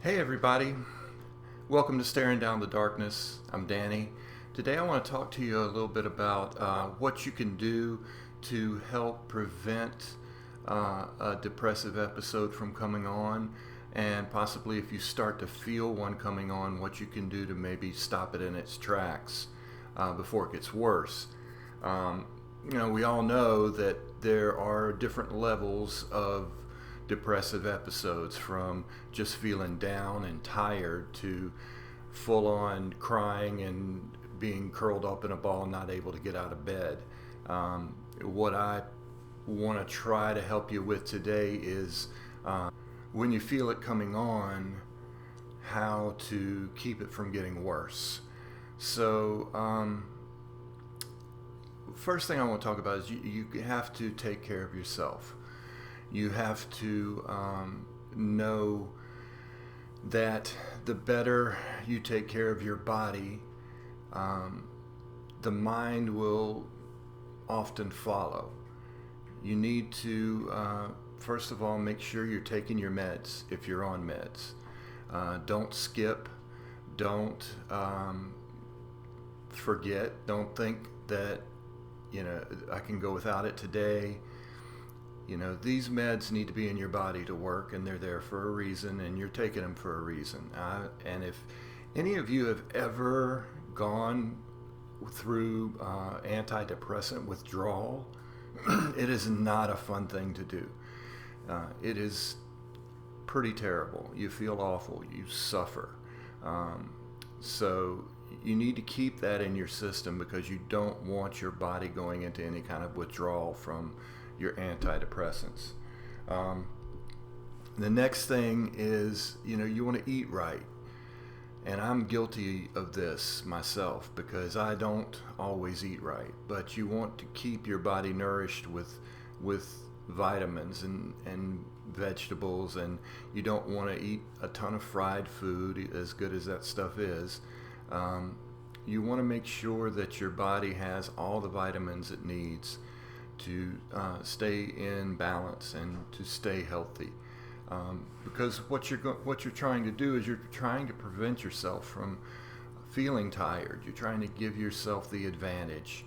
Hey everybody, welcome to Staring Down the Darkness. I'm Danny. Today I want to talk to you a little bit about what you can do to help prevent a depressive episode from coming on, and possibly if you start to feel one coming on, what you can do to maybe stop it in its tracks before it gets worse. We all know that there are different levels of depressive episodes, from just feeling down and tired to full on crying and being curled up in a ball, not able to get out of bed. What I want to try to help you with today is when you feel it coming on, how to keep it from getting worse. So, first thing I want to talk about is you have to take care of yourself. You have to know that the better you take care of your body, the mind will often follow. You need to, first of all, make sure you're taking your meds if you're on meds. Don't skip. Don't forget. Don't think that, I can go without it today. These meds need to be in your body to work, and they're there for a reason, and you're taking them for a reason. And if any of you have ever gone through antidepressant withdrawal, it is not a fun thing to do. It is pretty terrible. You feel awful. You suffer. So you need to keep that in your system, because you don't want your body going into any kind of withdrawal from your antidepressants. The next thing is, you want to eat right. And I'm guilty of this myself, because I don't always eat right. But you want to keep your body nourished with vitamins and vegetables, and you don't want to eat a ton of fried food, as good as that stuff is. You want to make sure that your body has all the vitamins it needs to stay in balance and to stay healthy, because what you're trying to do is you're trying to prevent yourself from feeling tired. You're trying to give yourself the advantage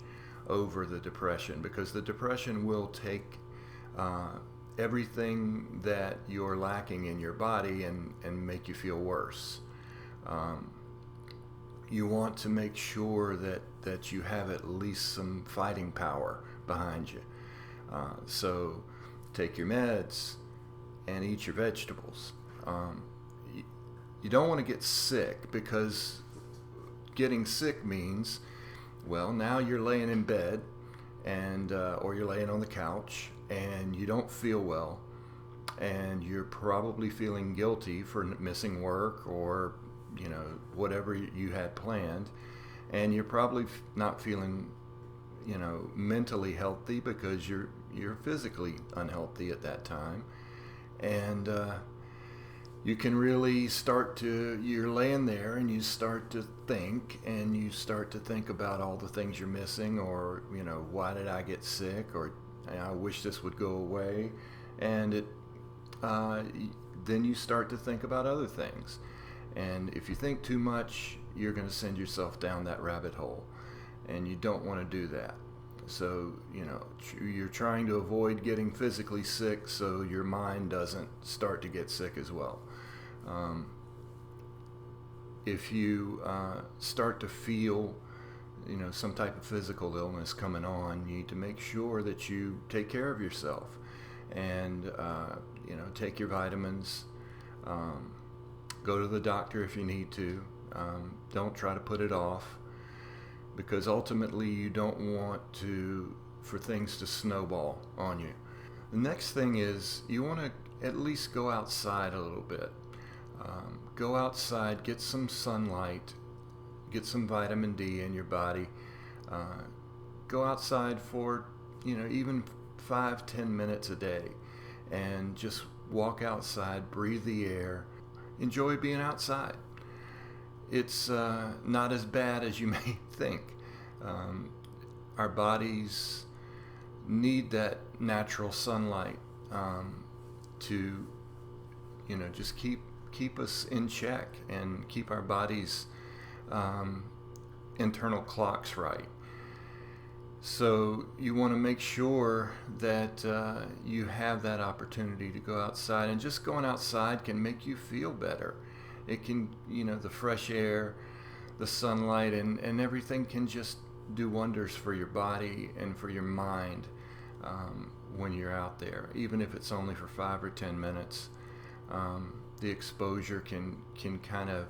over the depression, because the depression will take everything that you're lacking in your body and make you feel worse. You want to make sure that you have at least some fighting power behind you. So take your meds and eat your vegetables. You don't want to get sick, because getting sick means, well, now you're laying in bed and or you're laying on the couch and you don't feel well, and you're probably feeling guilty for missing work or whatever you had planned, and you're probably not feeling mentally healthy, because you're physically unhealthy at that time. And you can really you're laying there and you start to think about all the things you're missing, or why did I get sick, or I wish this would go away. And then you start to think about other things, and if you think too much, you're going to send yourself down that rabbit hole, and you don't want to do that. So, you're trying to avoid getting physically sick, so your mind doesn't start to get sick as well. If you start to feel, some type of physical illness coming on, you need to make sure that you take care of yourself and, take your vitamins, go to the doctor if you need to. Don't try to put it off, because ultimately you don't want for things to snowball on you. The next thing is, you want to at least go outside a little bit. Go outside, get some sunlight, get some vitamin D in your body. Go outside for, even 5-10 minutes a day, and just walk outside, breathe the air, enjoy being outside. It's not as bad as you may think. Our bodies need that natural sunlight to just keep keep us in check and keep our body's internal clocks right. So you want to make sure that you have that opportunity to go outside, and just going outside can make you feel better. It can, the fresh air, the sunlight, and everything can just do wonders for your body and for your mind when you're out there, even if it's only for 5 or 10 minutes. The exposure can kind of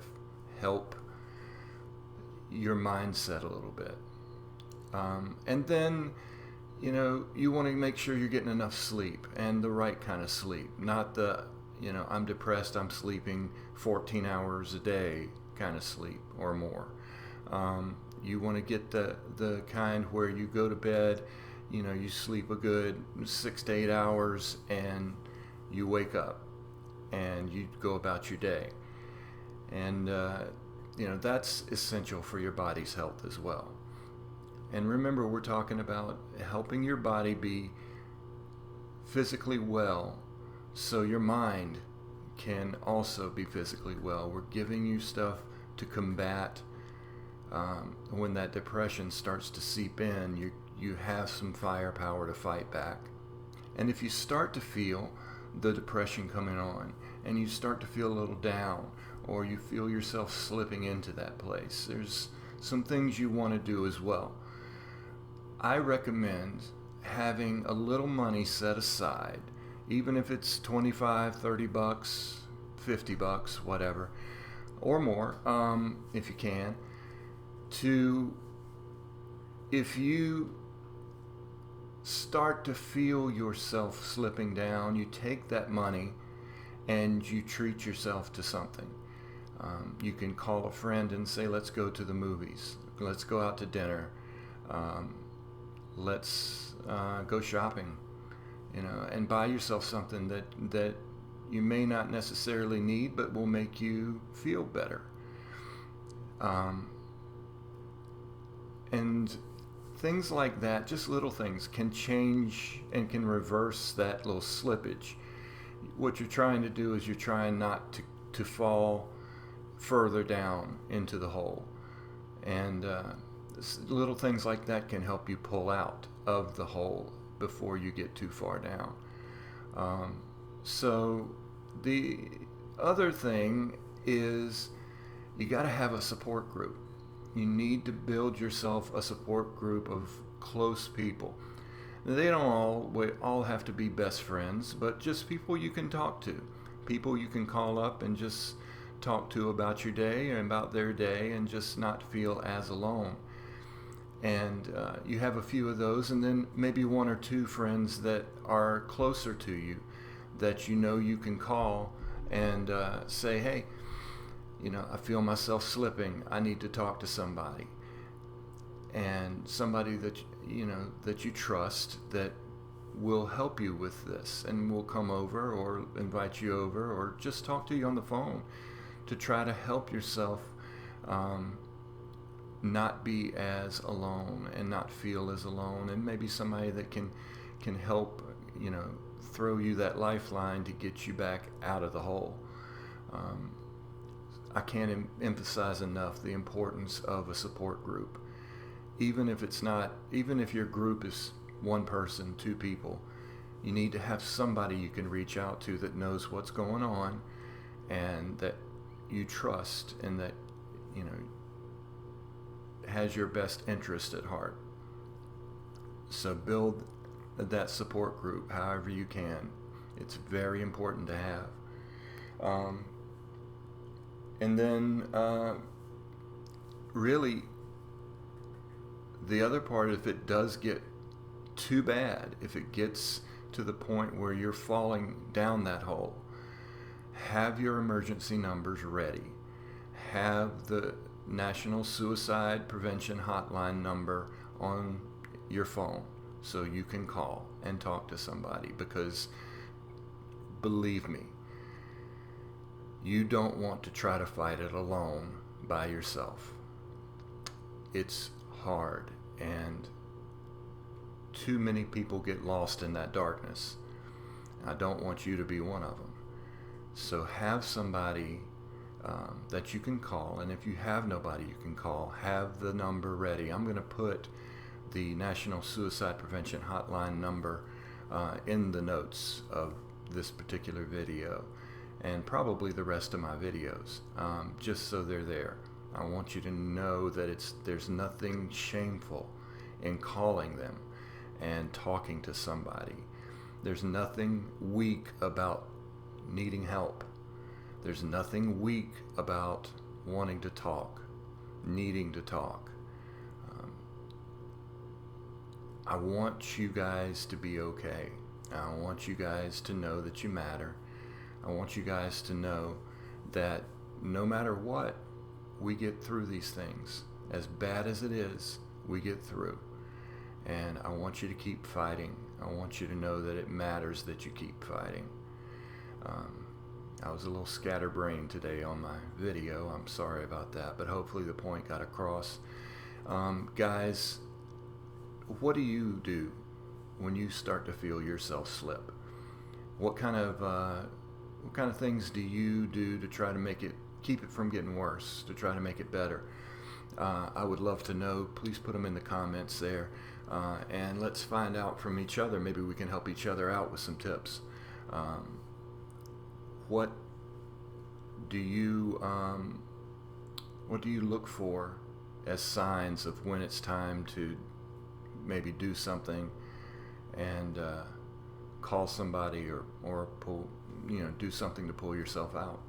help your mindset a little bit. And then, you want to make sure you're getting enough sleep, and the right kind of sleep, not the, I'm depressed, I'm sleeping 14 hours a day kind of sleep or more. You want to get the kind where you go to bed, you sleep a good 6 to 8 hours, and you wake up and you go about your day. And, that's essential for your body's health as well. And remember, we're talking about helping your body be physically well so your mind can also be physically well. We're giving you stuff to combat when that depression starts to seep in. You have some firepower to fight back. And if you start to feel the depression coming on, and you start to feel a little down, or you feel yourself slipping into that place, there's some things you want to do as well. I recommend having a little money set aside, even if it's $25, $30, $50, whatever, or more, if you can, if you start to feel yourself slipping down, you take that money and you treat yourself to something. You can call a friend and say, let's go to the movies, let's go out to dinner, let's go shopping, and buy yourself something that you may not necessarily need, but will make you feel better. And things like that, just little things, can change and can reverse that little slippage. What you're trying to do is you're trying not to fall further down into the hole. And little things like that can help you pull out of the hole before you get too far down. So the other thing is you got to have a support group. You need to build yourself a support group of close people. They don't all have to be best friends, but just people you can talk to, people you can call up and just talk to about your day and about their day, and just not feel as alone. And you have a few of those, and then maybe 1 or 2 friends that are closer to you that you can call and say, hey, I feel myself slipping, I need to talk to somebody. And somebody that you trust, that will help you with this and will come over or invite you over or just talk to you on the phone to try to help yourself not be as alone and not feel as alone, and maybe somebody that can help throw you that lifeline to get you back out of the hole. I can't emphasize enough the importance of a support group. Even if your group is 1 person, 2 people, you need to have somebody you can reach out to that knows what's going on and that you trust and that has your best interest at heart. So build that support group however you can. It's very important to have. And then really the other part, if it does get too bad, if it gets to the point where you're falling down that hole, have your emergency numbers ready. Have the National Suicide Prevention Hotline number on your phone so you can call and talk to somebody, because believe me, you don't want to try to fight it alone by yourself. It's hard, and too many people get lost in that darkness. I don't want you to be one of them. So have somebody that you can call, and if you have nobody you can call, have the number ready. I'm going to put the National Suicide Prevention Hotline number in the notes of this particular video, and probably the rest of my videos, just so they're there. I want you to know that there's nothing shameful in calling them and talking to somebody. There's nothing weak about needing help. There's nothing weak about wanting to talk, needing to talk. I want you guys to be okay. I want you guys to know that you matter. I want you guys to know that no matter what, we get through these things. As bad as it is, we get through. And I want you to keep fighting. I want you to know that it matters that you keep fighting. I was a little scatterbrained today on my video. I'm sorry about that, but hopefully the point got across. Guys, what do you do when you start to feel yourself slip? What kind of things do you do to try to keep it from getting worse, to try to make it better? I would love to know. Please put them in the comments there, and let's find out from each other. Maybe we can help each other out with some tips. What do you look for as signs of when it's time to maybe do something and call somebody or pull, do something to pull yourself out?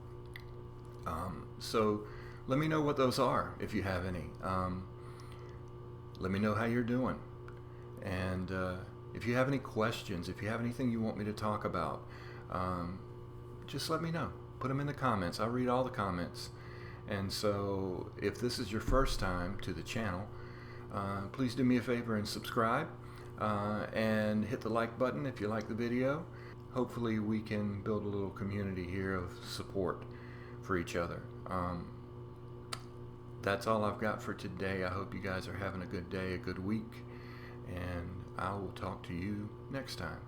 So let me know what those are, if you have any. Let me know how you're doing, and if you have any questions, if you have anything you want me to talk about, just let me know. Put them in the comments. I'll read all the comments. And so if this is your first time to the channel, please do me a favor and subscribe, and hit the like button if you like the video. Hopefully we can build a little community here of support for each other. That's all I've got for today. I hope you guys are having a good day, a good week, and I will talk to you next time.